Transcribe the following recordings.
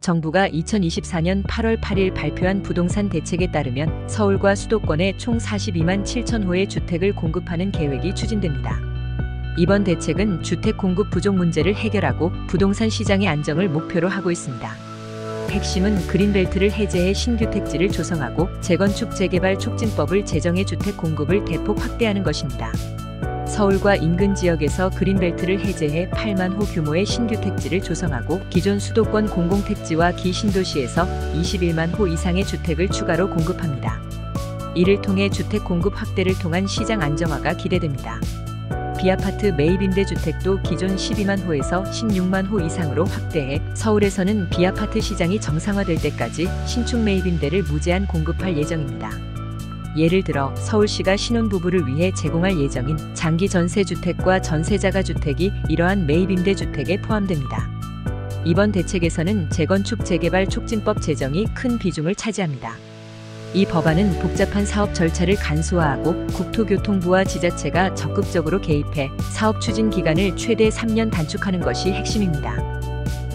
정부가 2024년 8월 8일 발표한 부동산 대책에 따르면 서울과 수도권에 총 42만 7천 호의 주택을 공급하는 계획이 추진됩니다. 이번 대책은 주택 공급 부족 문제를 해결하고 부동산 시장의 안정을 목표로 하고 있습니다. 핵심은 그린벨트를 해제해 신규 택지를 조성하고 재건축 재개발 촉진법을 제정해 주택 공급을 대폭 확대하는 것입니다. 서울과 인근 지역에서 그린벨트를 해제해 8만 호 규모의 신규 택지를 조성하고 기존 수도권 공공택지와 기신도시에서 21만 호 이상의 주택을 추가로 공급합니다. 이를 통해 주택 공급 확대를 통한 시장 안정화가 기대됩니다. 비아파트 매입임대주택도 기존 12만 호에서 16만 호 이상으로 확대해 서울에서는 비아파트 시장이 정상화될 때까지 신축 매입임대를 무제한 공급할 예정입니다. 예를 들어 서울시가 신혼부부를 위해 제공할 예정인 장기 전세주택과 전세자가주택이 이러한 매입임대주택에 포함됩니다. 이번 대책에서는 재건축 재개발 촉진법 제정이 큰 비중을 차지합니다. 이 법안은 복잡한 사업 절차를 간소화하고 국토교통부와 지자체가 적극적으로 개입해 사업 추진 기간을 최대 3년 단축하는 것이 핵심입니다.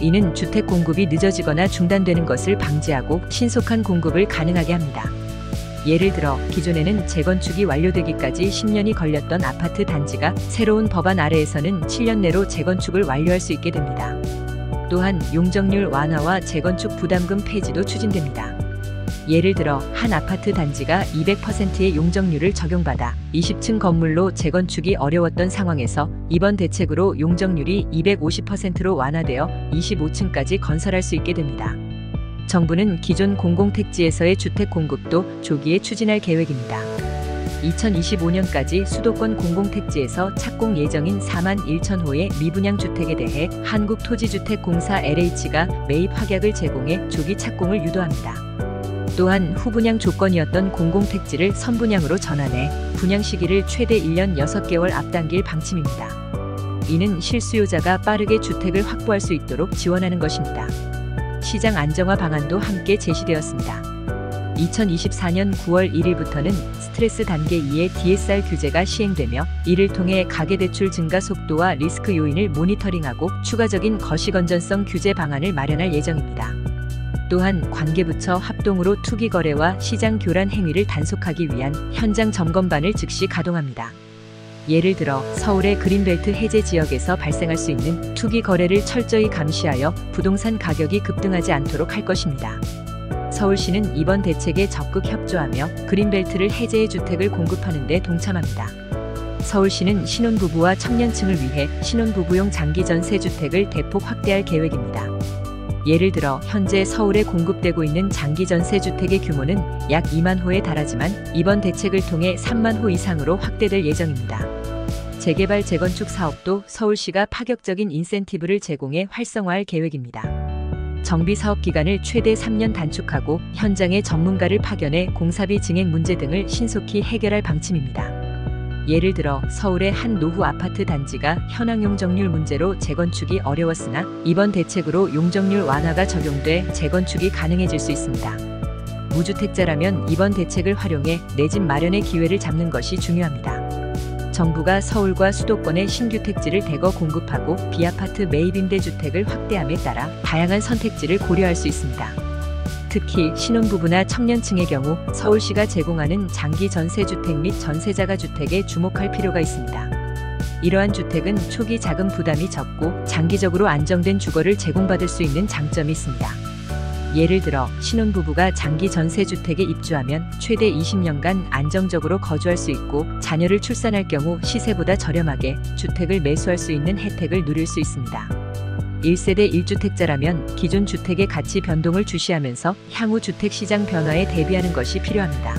이는 주택 공급이 늦어지거나 중단되는 것을 방지하고 신속한 공급을 가능하게 합니다. 예를 들어 기존에는 재건축이 완료되기까지 10년이 걸렸던 아파트 단지가 새로운 법안 아래에서는 7년 내로 재건축을 완료할 수 있게 됩니다. 또한 용적률 완화와 재건축 부담금 폐지도 추진됩니다. 예를 들어 한 아파트 단지가 200%의 용적률을 적용받아 20층 건물로 재건축이 어려웠던 상황에서 이번 대책으로 용적률이 250%로 완화되어 25층까지 건설할 수 있게 됩니다. 정부는 기존 공공택지에서의 주택 공급도 조기에 추진할 계획입니다. 2025년까지 수도권 공공택지에서 착공 예정인 4만 1천 호의 미분양 주택에 대해 한국토지주택공사 LH가 매입 확약을 제공해 조기 착공을 유도합니다. 또한 후분양 조건이었던 공공택지를 선분양으로 전환해 분양 시기를 최대 1년 6개월 앞당길 방침입니다. 이는 실수요자가 빠르게 주택을 확보할 수 있도록 지원하는 것입니다. 시장 안정화 방안도 함께 제시되었습니다. 2024년 9월 1일부터는 스트레스 단계 2의 DSR 규제가 시행되며 이를 통해 가계대출 증가 속도와 리스크 요인을 모니터링하고 추가적인 거시건전성 규제 방안을 마련할 예정입니다. 또한 관계부처 합동으로 투기 거래와 시장 교란 행위를 단속하기 위한 현장 점검반을 즉시 가동합니다. 예를 들어 서울의 그린벨트 해제 지역에서 발생할 수 있는 투기 거래를 철저히 감시하여 부동산 가격이 급등하지 않도록 할 것입니다. 서울시는 이번 대책에 적극 협조하며 그린벨트를 해제해 주택을 공급하는 데 동참합니다. 서울시는 신혼부부와 청년층을 위해 신혼부부용 장기 전세주택을 대폭 확대할 계획입니다. 예를 들어 현재 서울에 공급되고 있는 장기 전세주택의 규모는 약 2만 호에 달하지만 이번 대책을 통해 3만 호 이상으로 확대될 예정입니다. 재개발 재건축 사업도 서울시가 파격적인 인센티브를 제공해 활성화할 계획입니다. 정비 사업 기간을 최대 3년 단축하고 현장에 전문가를 파견해 공사비 증액 문제 등을 신속히 해결할 방침입니다. 예를 들어 서울의 한 노후 아파트 단지가 현황 용적률 문제로 재건축이 어려웠으나 이번 대책으로 용적률 완화가 적용돼 재건축이 가능해질 수 있습니다. 무주택자라면 이번 대책을 활용해 내 집 마련의 기회를 잡는 것이 중요합니다. 정부가 서울과 수도권에 신규 택지를 대거 공급하고 비아파트 매입임대주택을 확대함에 따라 다양한 선택지를 고려할 수 있습니다. 특히 신혼부부나 청년층의 경우 서울시가 제공하는 장기 전세주택 및 전세자가주택에 주목할 필요가 있습니다. 이러한 주택은 초기 자금 부담이 적고 장기적으로 안정된 주거를 제공받을 수 있는 장점이 있습니다. 예를 들어 신혼부부가 장기 전세주택에 입주하면 최대 20년간 안정적으로 거주할 수 있고 자녀를 출산할 경우 시세보다 저렴하게 주택을 매수할 수 있는 혜택을 누릴 수 있습니다. 1세대 1주택자라면 기존 주택의 가치 변동을 주시하면서 향후 주택시장 변화에 대비하는 것이 필요합니다.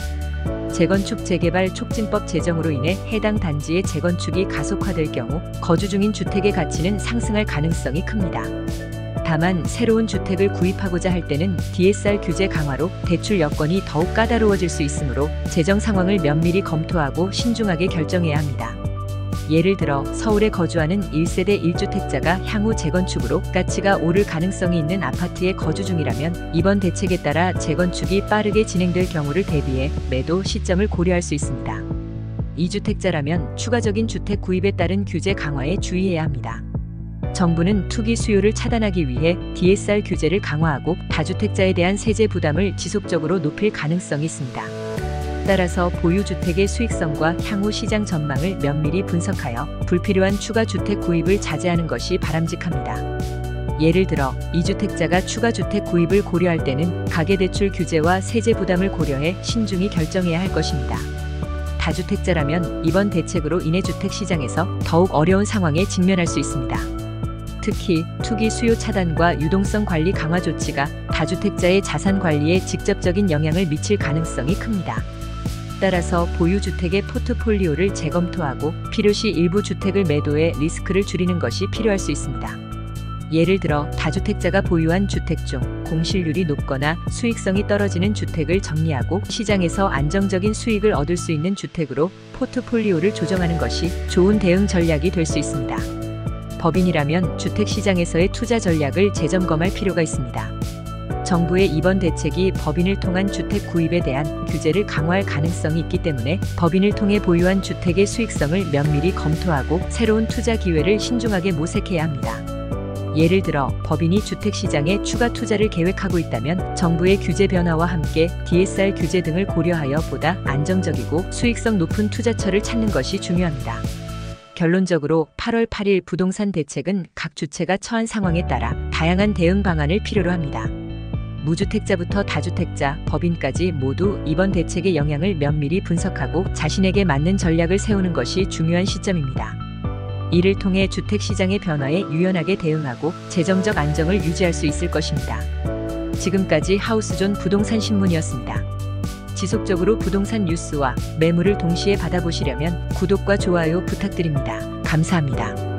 재건축 재개발 촉진법 제정으로 인해 해당 단지의 재건축이 가속화될 경우 거주 중인 주택의 가치는 상승할 가능성이 큽니다. 다만 새로운 주택을 구입하고자 할 때는 DSR 규제 강화로 대출 여건이 더욱 까다로워질 수 있으므로 재정 상황을 면밀히 검토하고 신중하게 결정해야 합니다. 예를 들어 서울에 거주하는 1세대 1주택자가 향후 재건축으로 가치가 오를 가능성이 있는 아파트에 거주 중이라면 이번 대책에 따라 재건축이 빠르게 진행될 경우를 대비해 매도 시점을 고려할 수 있습니다. 2주택자라면 추가적인 주택 구입에 따른 규제 강화에 주의해야 합니다. 정부는 투기 수요를 차단하기 위해 DSR 규제를 강화하고 다주택자에 대한 세제 부담을 지속적으로 높일 가능성이 있습니다. 따라서 보유주택의 수익성과 향후 시장 전망을 면밀히 분석하여 불필요한 추가 주택 구입을 자제하는 것이 바람직합니다. 예를 들어 2주택자가 추가 주택 구입을 고려할 때는 가계대출 규제와 세제 부담을 고려해 신중히 결정해야 할 것입니다. 다주택자라면 이번 대책으로 인해 주택시장에서 더욱 어려운 상황에 직면할 수 있습니다. 특히 투기 수요 차단과 유동성 관리 강화 조치가 다주택자의 자산 관리에 직접적인 영향을 미칠 가능성이 큽니다. 따라서 보유주택의 포트폴리오를 재검토하고 필요시 일부 주택을 매도해 리스크를 줄이는 것이 필요할 수 있습니다. 예를 들어 다주택자가 보유한 주택 중 공실률이 높거나 수익성이 떨어지는 주택을 정리하고 시장에서 안정적인 수익을 얻을 수 있는 주택으로 포트폴리오를 조정하는 것이 좋은 대응 전략이 될 수 있습니다. 법인이라면 주택시장에서의 투자 전략을 재점검할 필요가 있습니다. 정부의 이번 대책이 법인을 통한 주택 구입에 대한 규제를 강화할 가능성이 있기 때문에 법인을 통해 보유한 주택의 수익성을 면밀히 검토하고 새로운 투자 기회를 신중하게 모색해야 합니다. 예를 들어 법인이 주택시장에 추가 투자를 계획하고 있다면 정부의 규제 변화와 함께 DSR 규제 등을 고려하여 보다 안정적이고 수익성 높은 투자처를 찾는 것이 중요합니다. 결론적으로 8월 8일 부동산 대책은 각 주체가 처한 상황에 따라 다양한 대응 방안을 필요로 합니다. 무주택자부터 다주택자, 법인까지 모두 이번 대책의 영향을 면밀히 분석하고 자신에게 맞는 전략을 세우는 것이 중요한 시점입니다. 이를 통해 주택시장의 변화에 유연하게 대응하고 재정적 안정을 유지할 수 있을 것입니다. 지금까지 하우스존 부동산 신문이었습니다. 지속적으로 부동산 뉴스와 매물을 동시에 받아보시려면 구독과 좋아요 부탁드립니다. 감사합니다.